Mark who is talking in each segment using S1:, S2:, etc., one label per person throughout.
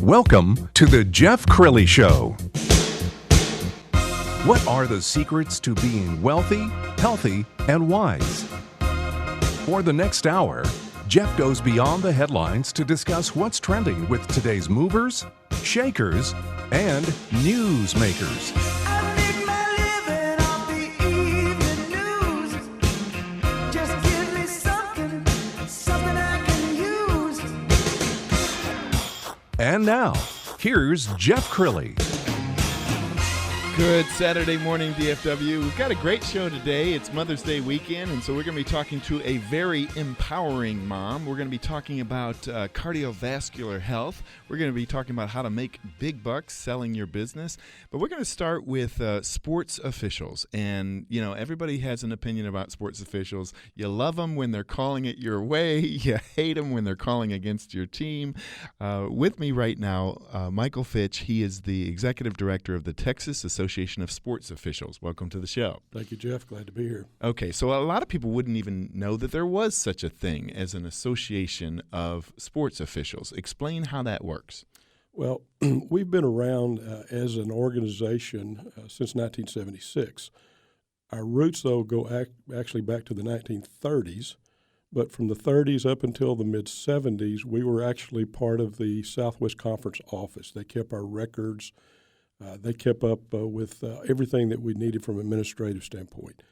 S1: Welcome to the Jeff Crilley Show. What are the secrets to being wealthy, healthy, and wise? For the next hour, Jeff goes beyond the headlines to discuss what's trending with today's movers, shakers, and newsmakers. And now, here's Jeff Crilley.
S2: Good Saturday morning, DFW. We've got a great show today. It's Mother's Day weekend, and so we're going to be talking to a very empowering mom. We're going to be talking about cardiovascular health. We're going to be talking about how to make big bucks selling your business. But we're going to start with sports officials. And, you know, everybody has an opinion about sports officials. You love them when they're calling it your way. You hate them when they're calling against your team. With me right now, Michael Fitch. He is the executive director of the Texas Association of Sports Officials. Welcome to the show.
S3: Thank you, Jeff. Glad to be here.
S2: Okay, so a lot of people wouldn't even know that there was such a thing as an association of sports officials. Explain how that works.
S3: Well, we've been around as an organization since 1976. Our roots, though, go actually back to the 1930s. But from the 30s up until the mid-70s, we were actually part of the Southwest Conference office. They kept our records. They kept up with everything that we needed from an administrative standpoint.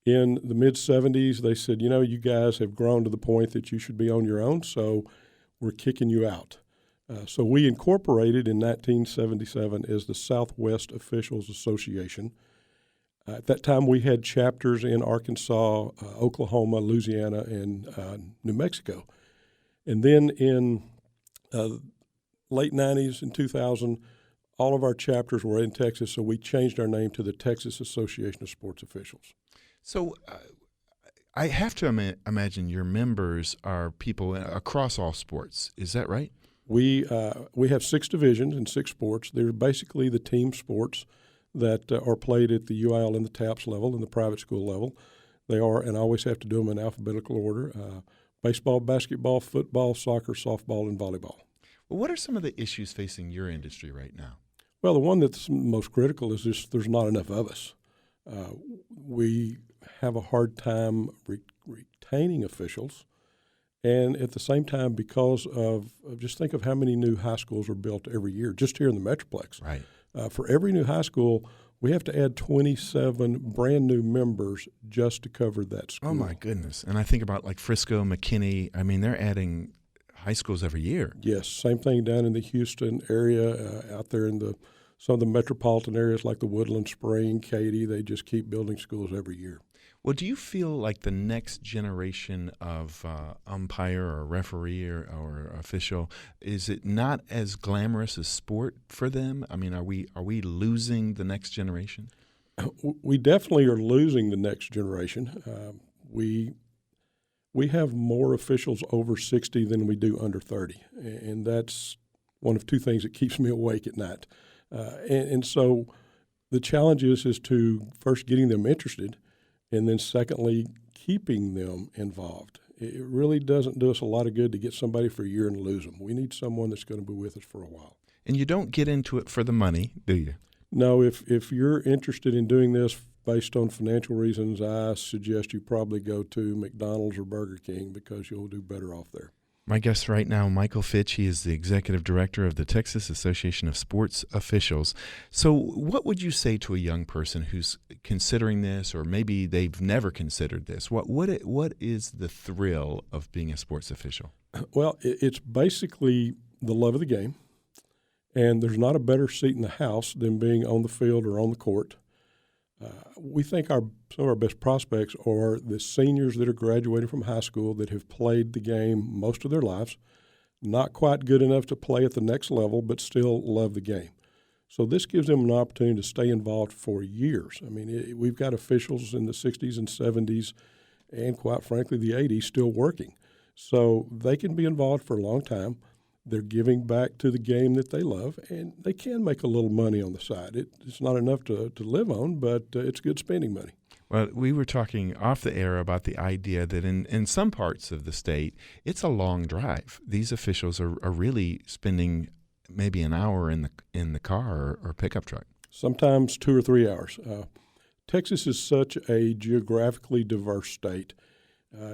S3: In the mid-70s, they said, you know, you guys have grown to the point that you should be on your own, so we're kicking you out. So we incorporated in 1977 as the Southwest Officials Association. At that time, we had chapters in Arkansas, Oklahoma, Louisiana, and New Mexico. And then in late 90s and 2000, all of our chapters were in Texas, so we changed our name to the Texas Association of Sports Officials.
S2: So I have to imagine your members are people across all sports. Is that right?
S3: We have 6 divisions in 6 sports. They're basically the team sports that are played at the UIL and the TAPS level and the private school level. They are, and I always have to do them in alphabetical order, baseball, basketball, football, soccer, softball, and volleyball.
S2: Well, what are some of the issues facing your industry right now?
S3: Well, the one that's most critical is just there's not enough of us. We have a hard time retaining officials, and at the same time, because of just think of how many new high schools are built every year, just here in the Metroplex.
S2: Right.
S3: For every new high school, we have to add 27 brand new members just to cover that school.
S2: Oh, my goodness. And I think about like Frisco, McKinney. I mean, they're adding high schools every year.
S3: Yes, same thing down in the Houston area, out there in some of the metropolitan areas like the Woodland Spring, Katy. They just keep building schools every year.
S2: Well, do you feel like the next generation of umpire or referee or official, is it not as glamorous as sport for them? I mean, are we losing the next generation?
S3: We definitely are losing the next generation. We have more officials over 60 than we do under 30, and that's one of 2 things that keeps me awake at night. And so the challenge is to first getting them interested, and then secondly, keeping them involved. It really doesn't do us a lot of good to get somebody for a year and lose them. We need someone that's going to be with us for a while.
S2: And you don't get into it for the money, do you?
S3: No, if you're interested in doing this based on financial reasons, I suggest you probably go to McDonald's or Burger King because you'll do better off there.
S2: My guest right now, Michael Fitch. He is the executive director of the Texas Association of Sports Officials. So what would you say to a young person who's considering this, or maybe they've never considered this? What is the thrill of being a sports official?
S3: Well, it's basically the love of the game, and there's not a better seat in the house than being on the field or on the court. We think some of our best prospects are the seniors that are graduating from high school that have played the game most of their lives, not quite good enough to play at the next level, but still love the game. So this gives them an opportunity to stay involved for years. I mean, we've got officials in the 60s and 70s and, quite frankly, the 80s still working. So they can be involved for a long time. They're giving back to the game that they love, and they can make a little money on the side. It's not enough to live on, but it's good spending money.
S2: Well, we were talking off the air about the idea that in some parts of the state, it's a long drive. These officials are really spending maybe an hour in the car or pickup truck.
S3: Sometimes 2 or 3 hours. Texas is such a geographically diverse state.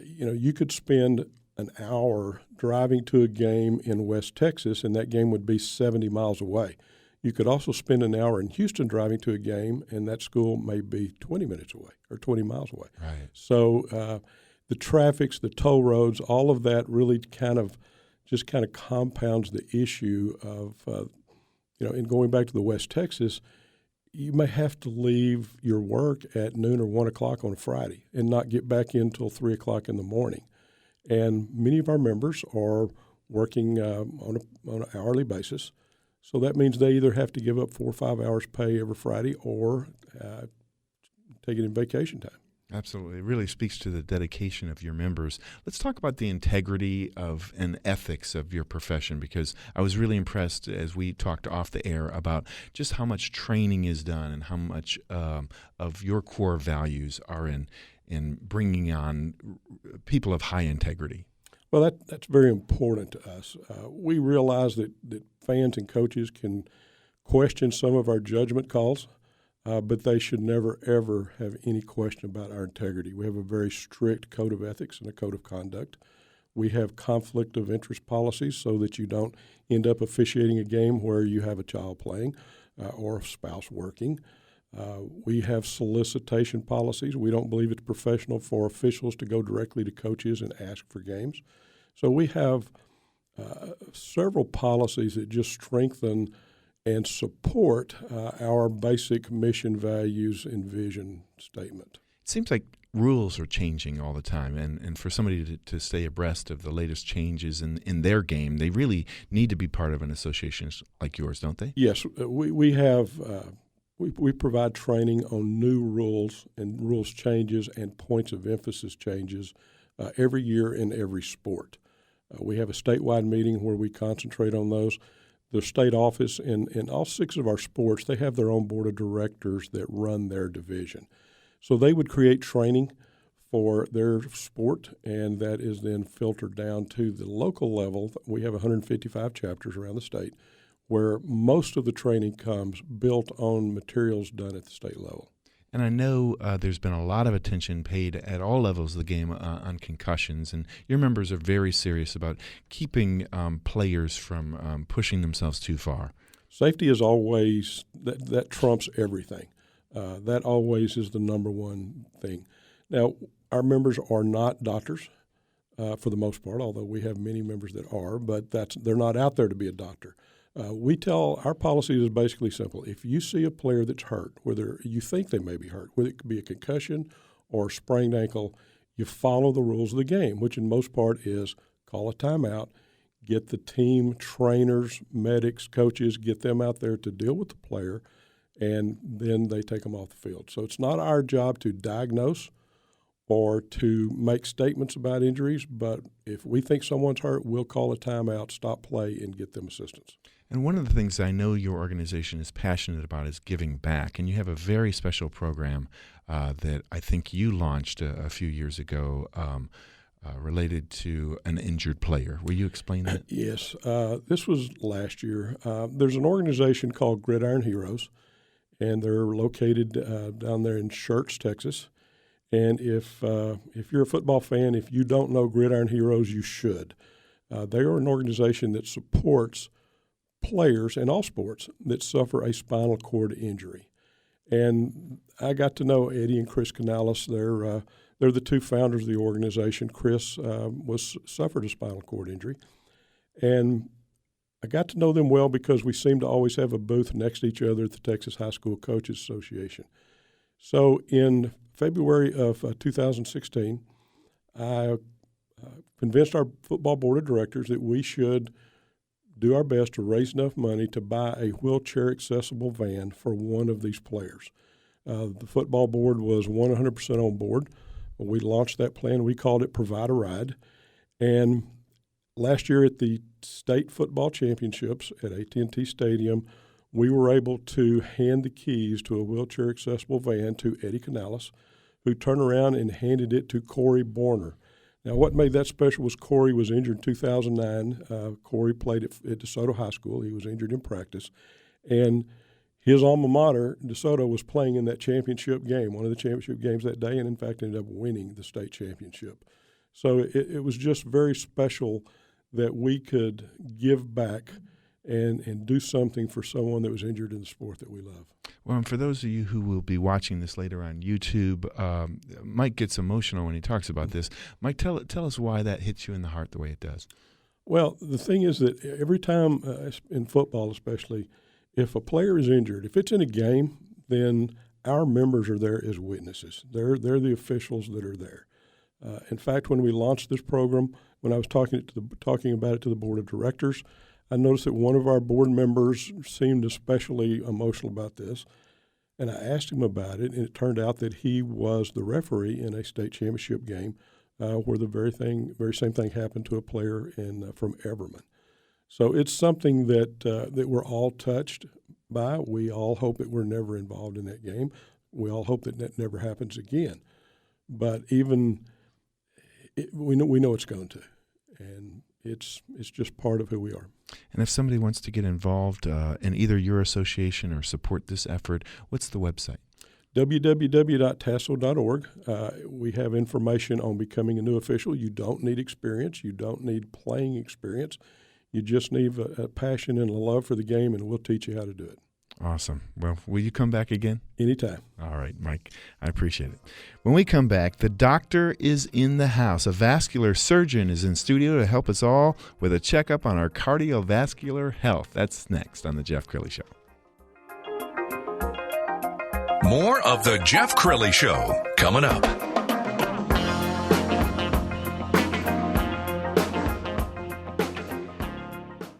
S3: You could spend an hour driving to a game in West Texas, and that game would be 70 miles away. You could also spend an hour in Houston driving to a game, and that school may be 20 minutes away or 20 miles away.
S2: Right.
S3: So the traffics, the toll roads, all of that really kind of compounds the issue of, in going back to the West Texas, you may have to leave your work at noon or 1 o'clock on a Friday and not get back in until 3 o'clock in the morning. And many of our members are working on an hourly basis. So that means they either have to give up 4 or 5 hours pay every Friday or take it in vacation time.
S2: Absolutely. It really speaks to the dedication of your members. Let's talk about the integrity of and ethics of your profession, because I was really impressed as we talked off the air about just how much training is done and how much of your core values are in bringing on people of high integrity.
S3: Well, that's very important to us. We realize that fans and coaches can question some of our judgment calls, but they should never, ever have any question about our integrity. We have a very strict code of ethics and a code of conduct. We have conflict of interest policies so that you don't end up officiating a game where you have a child playing or a spouse working. We have solicitation policies. We don't believe it's professional for officials to go directly to coaches and ask for games. So we have several policies that just strengthen and support our basic mission, values, and vision statement.
S2: It seems like rules are changing all the time, and for somebody to stay abreast of the latest changes in their game, they really need to be part of an association like yours, don't they?
S3: Yes, we have. We provide training on new rules and rules changes and points of emphasis changes every year in every sport. We have a statewide meeting where we concentrate on those. The state office in all 6 of our sports, they have their own board of directors that run their division. So they would create training for their sport, and that is then filtered down to the local level. We have 155 chapters around the state, where most of the training comes built on materials done at the state level.
S2: And I know there's been a lot of attention paid at all levels of the game on concussions, and your members are very serious about keeping players from pushing themselves too far.
S3: Safety is always, that trumps everything. That always is the number one thing. Now, our members are not doctors for the most part, although we have many members that are, but they're not out there to be a doctor. Our policy is basically simple. If you see a player that's hurt, whether you think they may be hurt, whether it could be a concussion or a sprained ankle, you follow the rules of the game, which in most part is call a timeout, get the team, trainers, medics, coaches, get them out there to deal with the player, and then they take them off the field. So it's not our job to diagnose or to make statements about injuries, but if we think someone's hurt, we'll call a timeout, stop play, and get them assistance.
S2: And one of the things I know your organization is passionate about is giving back, and you have a very special program that I think you launched a few years ago related to an injured player. Will you explain that?
S3: Yes. This was last year. There's an organization called Gridiron Heroes, and they're located down there in Schertz, Texas. And if you're a football fan, if you don't know Gridiron Heroes, you should. They are an organization that supports players in all sports that suffer a spinal cord injury. And I got to know Eddie and Chris Canales. They're the 2 founders of the organization. Chris suffered a spinal cord injury. And I got to know them well because we seem to always have a booth next to each other at the Texas High School Coaches Association. So in February of 2016, I convinced our football board of directors that we should do our best to raise enough money to buy a wheelchair-accessible van for one of these players. The football board was 100% on board. We launched that plan. We called it Provide a Ride. And last year at the state football championships at AT&T Stadium, we were able to hand the keys to a wheelchair-accessible van to Eddie Canales, who turned around and handed it to Corey Borner. Now, what made that special was Corey was injured in 2009. Corey played at DeSoto High School. He was injured in practice. And his alma mater, DeSoto, was playing in that championship game, one of the championship games that day, and in fact ended up winning the state championship. So it was just very special that we could give back and do something for someone that was injured in the sport that we love.
S2: Well, and for those of you who will be watching this later on YouTube, Mike gets emotional when he talks about this. Mike, tell us why that hits you in the heart the way it does.
S3: Well, the thing is that every time, in football especially, if a player is injured, if it's in a game, then our members are there as witnesses. They're the officials that are there. In fact, when we launched this program, when I was talking about it to the board of directors, I noticed that one of our board members seemed especially emotional about this, and I asked him about it, and it turned out that he was the referee in a state championship game where the very same thing happened to a player from Everman. So it's something that we're all touched by. We all hope that we're never involved in that game. We all hope that never happens again. But we know it's going to, and it's just part of who we are.
S2: And if somebody wants to get involved in either your association or support this effort, what's the website?
S3: www.tasso.org. We have information on becoming a new official. You don't need experience. You don't need playing experience. You just need a passion and a love for the game, and we'll teach you how to do it.
S2: Awesome. Well, will you come back again?
S3: Anytime.
S2: All right, Mike. I appreciate it. When we come back, the doctor is in the house. A vascular surgeon is in studio to help us all with a checkup on our cardiovascular health. That's next on The Jeff Crilley Show.
S1: More of The Jeff Crilley Show coming up.